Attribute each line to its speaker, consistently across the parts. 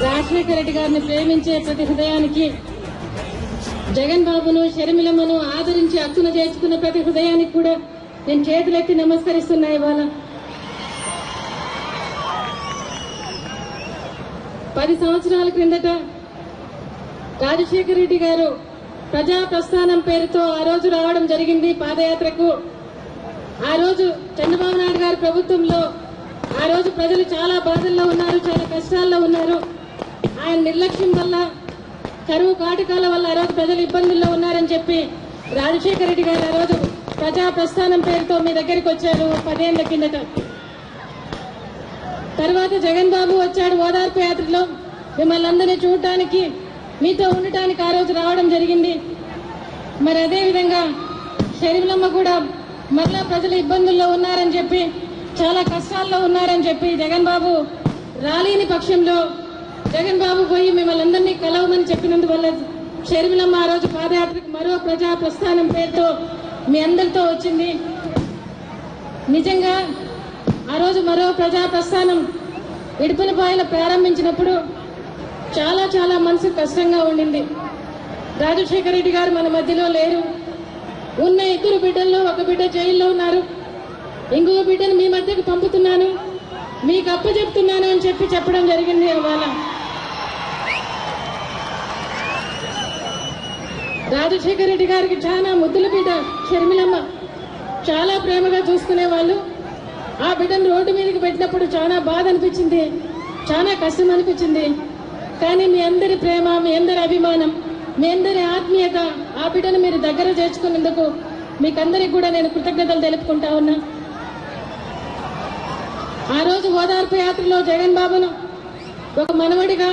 Speaker 1: రాజశేఖర రెడ్డి గారిని ప్రేమించే ప్రతి హృదయానికి, జగన్ బాబును షర్మిలమ్మను ఆదరించి హక్కున చేర్చుకున్న ప్రతి హృదయానికి కూడా నేను చేతులెత్తి నమస్కరిస్తున్నా. ఇవాళ 10 సంవత్సరాల క్రిందట రాజశేఖర రెడ్డి గారు ప్రజా ప్రస్థానం పేరుతో ఆ రోజు రావడం జరిగింది పాదయాత్రకు. ఆ రోజు చంద్రబాబు నాయుడు గారి ప్రభుత్వంలో ఆ రోజు ప్రజలు చాలా బాధల్లో ఉన్నారు, చాలా కష్టాల్లో ఉన్నారు. ఆయన నిర్లక్ష్యం వల్ల, కరువు కాటకాల వల్ల ఆ రోజు ప్రజలు ఇబ్బందుల్లో ఉన్నారని చెప్పి రాజశేఖర రెడ్డి గారు ఆ రోజు ప్రజా ప్రస్థానం పేరుతో మీ దగ్గరికి వచ్చారు 10 ఏళ్ల కిందట. తర్వాత జగన్ బాబు వచ్చాడు ఓదార్పు యాత్రలో. మిమ్మల్ని అందరినీ చూడటానికి, మీతో ఉండటానికి ఆ రోజు రావడం జరిగింది. మరి అదేవిధంగా షర్మిలమ్మ కూడా మళ్ళా ప్రజలు ఇబ్బందుల్లో ఉన్నారని చెప్పి, చాలా కష్టాల్లో ఉన్నారని చెప్పి జగన్ బాబు రాలేని పక్షంలో జగన్ బాబు పోయి మిమ్మల్ని అందరినీ కలవమని చెప్పినందువల్ల షర్మిలమ్మ ఆ రోజు పాదయాత్రకు మరో ప్రజా ప్రస్థానం పేరుతో మీ అందరితో వచ్చింది. నిజంగా ఆ రోజు మరో ప్రజా ప్రస్థానం ఇడుపులపాయలో ప్రారంభించినప్పుడు చాలా చాలా మనసు కష్టంగా ఉండింది. రాజశేఖర రెడ్డి గారు మన మధ్యలో లేరు. ఉన్న 2 బిడ్డల్లో ఒక బిడ్డ జైల్లో ఉన్నారు, ఇంకొక బిడ్డను మీ మధ్యకు పంపుతున్నాను, మీకు అప్పచెప్తున్నాను అని చెప్పడం జరిగింది. ఇవాళ రాజశేఖర రెడ్డి గారికి చాలా ముద్దుల బిడ్డ షర్మిలమ్మ, చాలా ప్రేమగా చూసుకునేవాళ్ళు. ఆ బిడ్డను రోడ్డు మీదకి పెట్టినప్పుడు చాలా బాధ అనిపించింది, చాలా కష్టం అనిపించింది. కానీ మీ అందరి ప్రేమ, మీ అందరి అభిమానం, మీ అందరి ఆత్మీయత, ఆ బిడ్డను మీరు దగ్గర చేర్చుకున్నందుకు మీకందరికి కూడా నేను కృతజ్ఞతలు తెలుపుకుంటా ఉన్నా. ఆ రోజు ఓదార్పు యాత్రలో జగన్ బాబును ఒక మనవడిగా,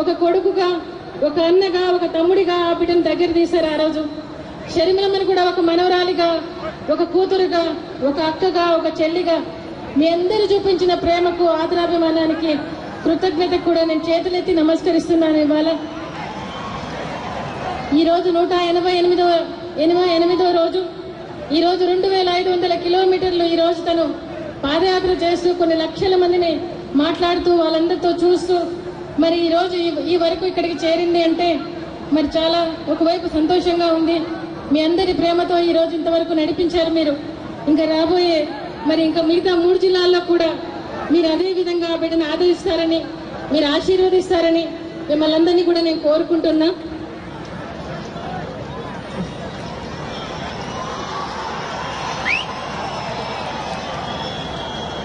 Speaker 1: ఒక కొడుకుగా, ఒక అన్నగా, ఒక తమ్ముడిగా ఆ బిడ్డను దగ్గర తీశారు. ఆ రోజు షర్మిలమ్మని కూడా ఒక మనవరాలిగా, ఒక కూతురుగా, ఒక అక్కగా, ఒక చెల్లిగా మీ అందరూ చూపించిన ప్రేమకు, ఆదరాభిమానానికి, కృతజ్ఞతకు కూడా నేను చేతులెత్తి నమస్కరిస్తున్నాను. ఇవాళ ఈ రోజు 188వ రోజు. ఈ రోజు 2500 కిలోమీటర్లు ఈ రోజు తను పాదయాత్ర చేస్తూ కొన్ని లక్షల మందిని మాట్లాడుతూ వాళ్ళందరితో చూస్తూ మరి ఈ రోజు ఈ వరకు ఇక్కడికి చేరింది అంటే మరి చాలా ఒకవైపు సంతోషంగా ఉంది. మీ అందరి ప్రేమతో ఈ రోజు ఇంతవరకు నడిపించారు మీరు. ఇంకా రాబోయే మరి ఇంకా మిగతా 3 జిల్లాల్లో కూడా మీరు అదే విధంగా బిడ్డను ఆదరిస్తారని, మీరు ఆశీర్వదిస్తారని మిమ్మల్ని అందరినీ కూడా నేను కోరుకుంటున్నా.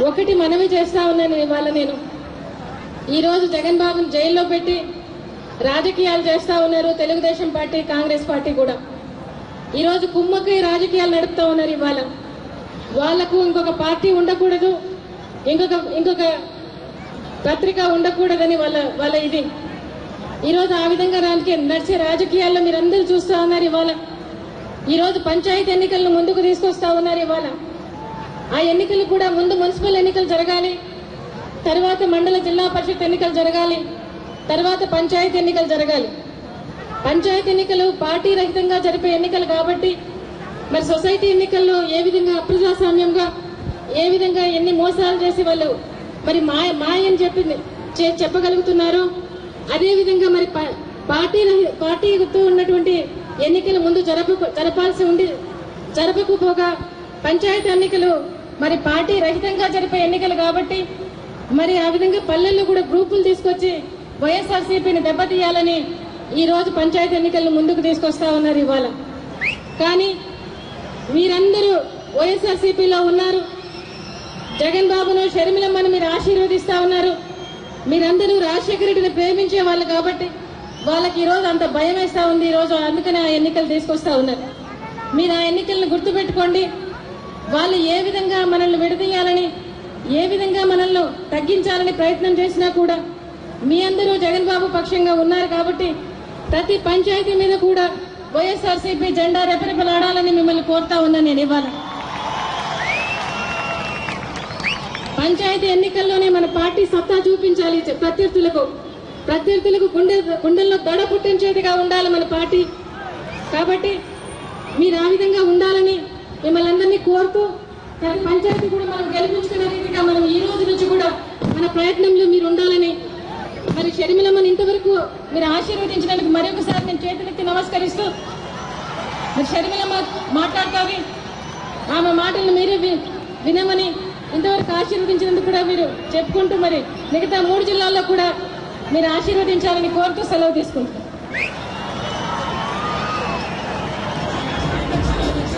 Speaker 1: ఒకటి మనవి చేస్తా ఉన్నాను ఇవాళ, నేను ఈరోజు జగన్ బాబుని జైల్లో పెట్టి రాజకీయాలు చేస్తా ఉన్నారు తెలుగుదేశం పార్టీ, కాంగ్రెస్ పార్టీ కూడా. ఈరోజు కుమ్మక్కై రాజకీయాలు నడుపుతా ఉన్నారు. ఇవాళ వాళ్లకు ఇంకొక పార్టీ ఉండకూడదు, ఇంకొక పత్రిక ఉండకూడదని వాళ్ళ ఇది. ఈరోజు ఆ విధంగా నడిచే రాజకీయాల్లో మీరందరూ చూస్తా ఉన్నారు. ఇవాళ ఈరోజు పంచాయతీ ఎన్నికలను ముందుకు తీసుకొస్తా ఉన్నారు. ఇవాళ ఆ ఎన్నికలు కూడా ముందు మున్సిపల్ ఎన్నికలు జరగాలి, తర్వాత మండల జిల్లా పరిషత్ ఎన్నికలు జరగాలి, తర్వాత పంచాయతీ ఎన్నికలు జరగాలి. పంచాయతీ ఎన్నికలు పార్టీ రహితంగా జరిపే ఎన్నికలు కాబట్టి మరి సొసైటీ ఎన్నికల్లో ఏ విధంగా అప్రజాస్వామ్యంగా, ఏ విధంగా ఎన్ని మోసాలు చేసి వాళ్ళు మరి మాయని చెప్పగలుగుతున్నారో అదే విధంగా మరి పార్టీతో ఉన్నటువంటి ఎన్నికలు ముందు జరపాల్సి ఉండి జరపకపోగా పంచాయతీ ఎన్నికలు మరి పార్టీ రహితంగా జరిపే ఎన్నికలు కాబట్టి మరి ఆ విధంగా పల్లెల్లో కూడా గ్రూపులు తీసుకొచ్చి వైఎస్ఆర్సీపీని దెబ్బతీయాలని ఈ రోజు పంచాయతీ ఎన్నికలను ముందుకు తీసుకొస్తా ఉన్నారు ఇవాళ. కానీ మీరందరూ వైఎస్ఆర్సీపీలో ఉన్నారు, జగన్ బాబును, షర్మిలమ్మను మీరు ఆశీర్వదిస్తా ఉన్నారు. మీరందరూ రాజశేఖర రెడ్డిని ప్రేమించే వాళ్ళు కాబట్టి వాళ్ళకి ఈ రోజు అంత భయం వేస్తా ఉంది. ఈ రోజు అందుకనే ఆ ఎన్నికలు తీసుకొస్తా ఉన్నారు. మీరు ఆ ఎన్నికలను గుర్తుపెట్టుకోండి. వాళ్ళు ఏ విధంగా మనల్ని విడదీయాలని, ఏ విధంగా మనల్ని తగ్గించాలని ప్రయత్నం చేసినా కూడా మీ అందరూ జగన్ బాబు పక్షంగా ఉన్నారు కాబట్టి ప్రతి పంచాయతీ మీద కూడా వైఎస్ఆర్సీపీ జెండా రెపరెపలాడాలని మిమ్మల్ని కోరుతా ఉన్నాను నేను. ఇవాళ పంచాయతీ ఎన్నికల్లోనే మన పార్టీ సత్తా చూపించాలి. ప్రత్యర్థులకు గుండెల్లో దడ పుట్టించేదిగా ఉండాలి మన పార్టీ. కాబట్టి మీరు ఆ విధంగా ఉండాలని మిమ్మల్ని అందరినీ కోరుతూ పంచాయతీ కూడా మనం గెలిపించుకునే రీతిగా మనం ఈ రోజు నుంచి కూడా మన ప్రయత్నంలో మీరు ఉండాలని మరి షర్మిలమ్మని ఇంతవరకు మీరు ఆశీర్వదించినందుకు మరొకసారి నేను చేతులెత్తి నమస్కరిస్తూ మరి షర్మిలమ్మ మాట్లాడుతుంది, ఆమె మాటలను మీరే వినమని ఇంతవరకు ఆశీర్వదించినందుకు కూడా మీరు చెప్పుకుంటూ మరి మిగతా 3 జిల్లాల్లో కూడా మీరు ఆశీర్వదించాలని కోరుతూ సెలవు తీసుకుంటున్నాను.